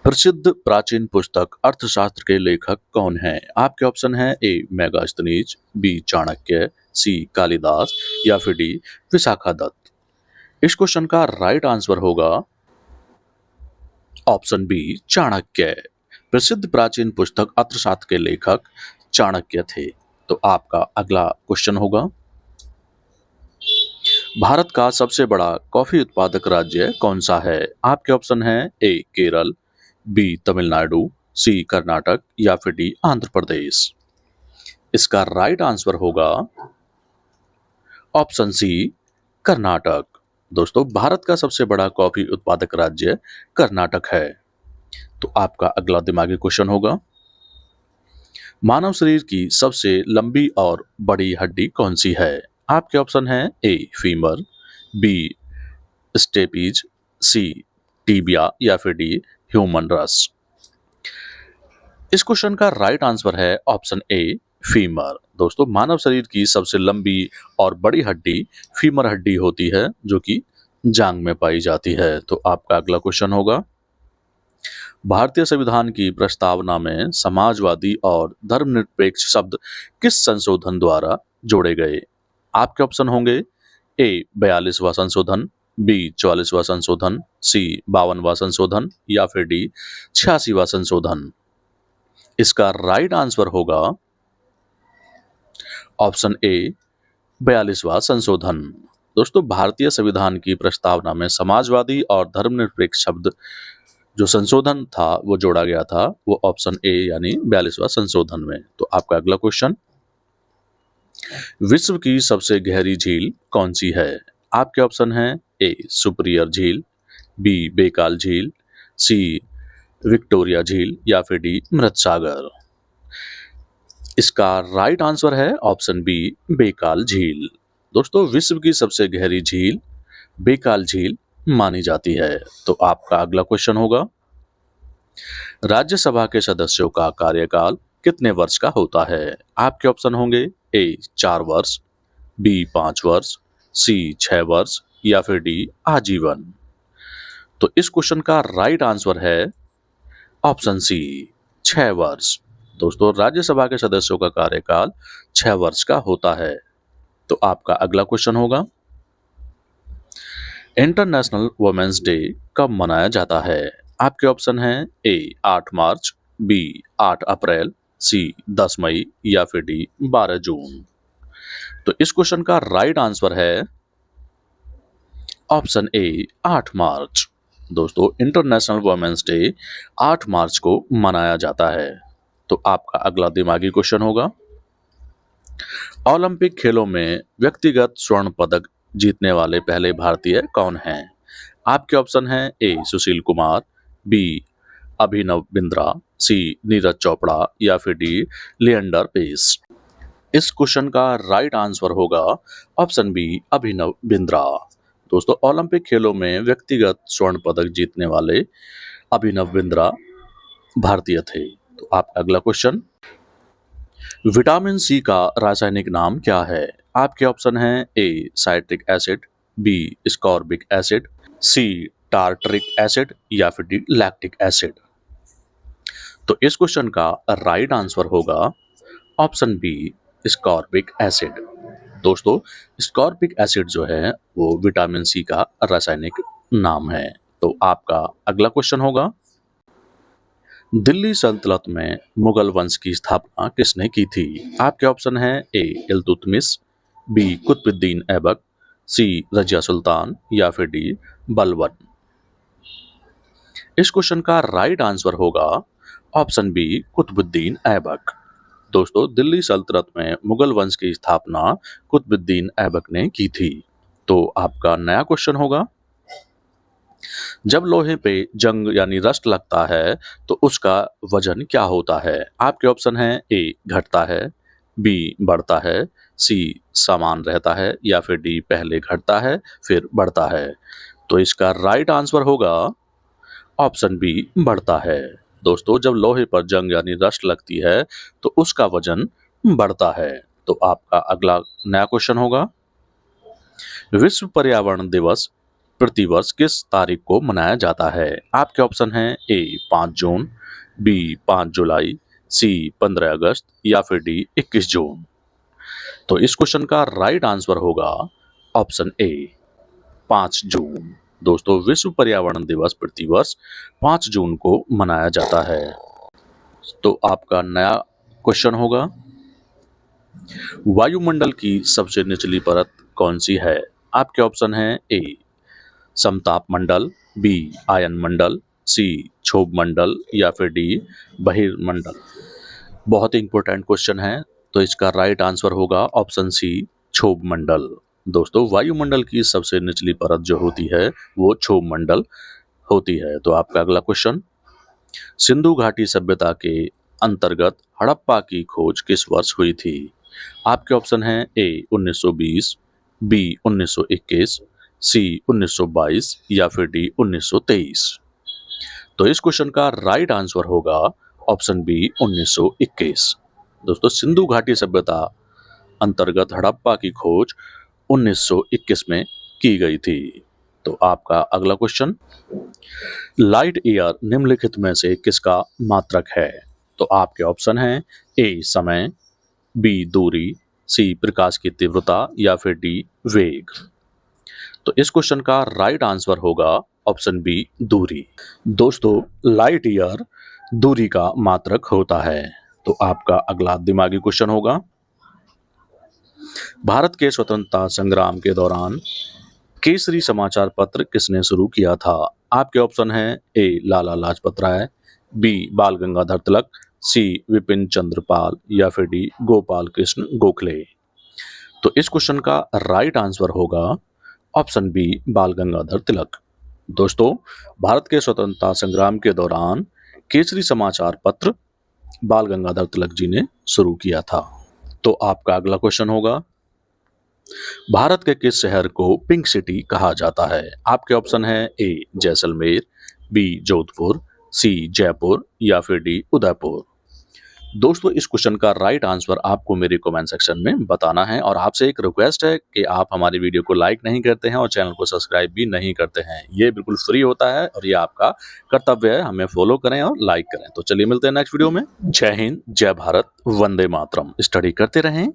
प्रसिद्ध प्राचीन पुस्तक अर्थशास्त्र के लेखक कौन हैं? आपके ऑप्शन हैं ए मेगास्थनीज, बी चाणक्य, सी कालिदास या फिर डी विशाखादत्त। इस क्वेश्चन का राइट आंसर होगा ऑप्शन बी चाणक्य। प्रसिद्ध प्राचीन पुस्तक अर्थशास्त्र के लेखक चाणक्य थे। तो आपका अगला क्वेश्चन होगा, भारत का सबसे बड़ा कॉफी उत्पादक राज्य कौन सा है? आपके ऑप्शन हैं ए केरल, बी तमिलनाडु, सी कर्नाटक या फिर डी आंध्र प्रदेश। इसका राइट आंसर होगा ऑप्शन सी कर्नाटक। दोस्तों, भारत का सबसे बड़ा कॉफी उत्पादक राज्य कर्नाटक है। तो आपका अगला दिमागी क्वेश्चन होगा, मानव शरीर की सबसे लंबी और बड़ी हड्डी कौन सी है? आपके ऑप्शन हैं a femur, b stapes, c tibia या फिर डी ह्यूमन रस। इस क्वेश्चन का राइट आंसर है ऑप्शन ए फीमर। दोस्तों, मानव शरीर की सबसे लंबी और बड़ी हड्डी फीमर हड्डी होती है, जो कि जांग में पाई जाती है। तो आपका अगला क्वेश्चन होगा, भारतीय संविधान की प्रस्तावना में समाजवादी और धर्मनिरपेक्ष शब्द किस संशोधन द्वारा जोड़े गए? आपके ऑप्शन होंगे ए 42वां संशोधन, बी 44वां संशोधन, सी 52वां संशोधन या फिर डी 86वां संशोधन। इसका राइट आंसर होगा ऑप्शन ए 42वां संशोधन। दोस्तों, भारतीय संविधान की प्रस्तावना में समाजवादी और धर्मनिरपेक्ष शब्द जो संशोधन था वो जोड़ा गया था, वो ऑप्शन ए यानी 42वां संशोधन में। तो आपका अगला क्वेश्चन, विश्व की सबसे गहरी झील कौन सी है? आपके ऑप्शन हैं ए सुपरियर झील, बी बेकाल झील, सी विक्टोरिया झील या फिर डी मृत सागर। इसका राइट आंसर है ऑप्शन बी बेकाल झील। दोस्तों, विश्व की सबसे गहरी झील बेकाल झील मानी जाती है। तो आपका अगला क्वेश्चन होगा, राज्यसभा के सदस्यों का कार्यकाल कितने वर्ष का होता है? आपके ऑप्शन होंगे ए 4 वर्ष, बी 5 वर्ष, सी 6 वर्ष या फिर डी आजीवन। तो इस क्वेश्चन का राइट आंसर है ऑप्शन सी 6 वर्ष। दोस्तों, राज्यसभा के सदस्यों का कार्यकाल 6 वर्ष का होता है। तो आपका अगला क्वेश्चन होगा, इंटरनेशनल वुमेन्स डे कब मनाया जाता है? आपके ऑप्शन हैं ए 8 मार्च, बी 8 अप्रैल, सी 10 मई या फिर डी 12 जून। तो इस क्वेश्चन का राइट आंसर है ऑप्शन ए 8 मार्च। दोस्तों, इंटरनेशनल वुमेन्स डे 8 मार्च को मनाया जाता है। तो आपका अगला दिमागी क्वेश्चन होगा, ओलंपिक खेलों में व्यक्तिगत स्वर्ण पदक जीतने वाले पहले भारतीय कौन हैं? आपके ऑप्शन हैं ए सुशील कुमार, बी अभिनव बिंद्रा, सी नीरज चोपड़ा या फिर डी लिएंडर पेस। इस क्वेश्चन का राइट आंसर होगा ऑप्शन बी अभिनव बिंद्रा। दोस्तों, ओलंपिक खेलों में व्यक्तिगत स्वर्ण पदक जीतने वाले अभिनव बिंद्रा भारतीय थे। तो आपका अगला क्वेश्चन, विटामिन सी का रासायनिक नाम क्या है? आपके ऑप्शन हैं A citric acid, B ascorbic acid, C tartaric acid या फिर डी लैक्टिक एसिड। तो इस क्वेश्चन का राइट आंसर होगा ऑप्शन बी स्कॉर्बिक एसिड। दोस्तों, स्कॉर्बिक एसिड जो है वो विटामिन सी का रासायनिक नाम है। तो आपका अगला क्वेश्चन होगा, दिल्ली सल्तनत में मुगल वंश की स्थापना किसने की थी? आपके ऑप्शन हैं ए इल्तुतमिश, बी कुतुबुद्दीन ऐबक, सी रजिया सुल्तान या फिर डी बलबन। इस क्वेश्चन का राइट आंसर होगा ऑप्शन बी कुतुबुद्दीन ऐबक। दोस्तों, दिल्ली सल्तनत में मुगल वंश की स्थापना कुतुबुद्दीन ऐबक ने की थी। तो आपका नया क्वेश्चन होगा, जब लोहे पे जंग यानी रस्ट लगता है तो उसका वजन क्या होता है? आपके ऑप्शन हैं ए घटता है, बी बढ़ता है, सी समान रहता है या फिर डी पहले घटता है फिर बढ़ता है। तो इसका राइट आंसर होगा ऑप्शन बी बढ़ता है। दोस्तों, जब लोहे पर जंग यानी रस्ट लगती है तो उसका वजन बढ़ता है। तो आपका अगला नया क्वेश्चन होगा, विश्व पर्यावरण दिवस प्रतिवर्ष किस तारीख को मनाया जाता है? आपके ऑप्शन हैं ए 5 जून, बी 5 जुलाई, सी 15 अगस्त या फिर डी 21 जून। तो इस क्वेश्चन का राइट आंसर होगा ऑप्शन ए 5 जून। दोस्तों, विश्व पर्यावरण दिवस प्रतिवर्ष 5 जून को मनाया जाता है। तो आपका नया क्वेश्चन होगा, वायुमंडल की सबसे निचली परत कौन सी है? आपके ऑप्शन हैं ए समताप मंडल, बी आयन मंडल, सी क्षोभ मंडल या फिर डी बहिर्मंडल। बहुत ही इंपॉर्टेंट क्वेश्चन है, तो इसका राइट आंसर होगा ऑप्शन सी क्षोभ मंडल। दोस्तों, वायुमंडल की सबसे निचली परत जो होती है वो क्षोभ मंडल होती है। तो आपका अगला क्वेश्चन, सिंधु घाटी सभ्यता के अंतर्गत हड़प्पा की खोज किस वर्ष हुई थी? आपके ऑप्शन हैं ए 1920, बी 1921, सी 1922 या फिर डी 1923। तो इस क्वेश्चन का राइट आंसर होगा ऑप्शन बी 1921। दोस्तों, सिंधु घाटी सभ्यता अंतर्गत हड़प्पा की खोज 1921 में की गई थी। तो आपका अगला क्वेश्चन, लाइट ईयर निम्नलिखित में से किसका मात्रक है? तो आपके ऑप्शन हैं ए समय, बी दूरी, सी प्रकाश की तीव्रता या फिर डी वेग। तो इस क्वेश्चन का राइट आंसर होगा ऑप्शन बी दूरी। दोस्तों, लाइट ईयर दूरी का मात्रक होता है। तो आपका अगला दिमागी क्वेश्चन होगा, भारत के स्वतंत्रता संग्राम के दौरान केसरी समाचार पत्र किसने शुरू किया था? आपके ऑप्शन हैं ए लाला लाजपत राय, बी बाल गंगाधर तिलक, सी विपिन चंद्र पाल या फिर डी गोपाल कृष्ण गोखले। तो इस क्वेश्चन का राइट आंसर होगा ऑप्शन बी बाल गंगाधर तिलक। दोस्तों, भारत के स्वतंत्रता संग्राम के दौरान केसरी समाचार पत्र बाल गंगाधर तिलक जी ने शुरू किया था। तो आपका अगला क्वेश्चन होगा, भारत के किस शहर को पिंक सिटी कहा जाता है? आपके ऑप्शन है ए जैसलमेर, बी जोधपुर, सी जयपुर या फिर डी उदयपुर। दोस्तों, इस क्वेश्चन का राइट आंसर आपको मेरे कमेंट सेक्शन में बताना है और आपसे एक रिक्वेस्ट है कि आप हमारी वीडियो को लाइक नहीं करते हैं और चैनल को सब्सक्राइब भी नहीं करते हैं। ये बिल्कुल फ्री होता है और ये आपका कर्तव्य है, हमें फॉलो करें और लाइक करें। तो चलिए मिलते हैं नेक्स्ट वीडियो में। जय हिंद, जय भारत, वंदे मातरम। स्टडी करते रहें,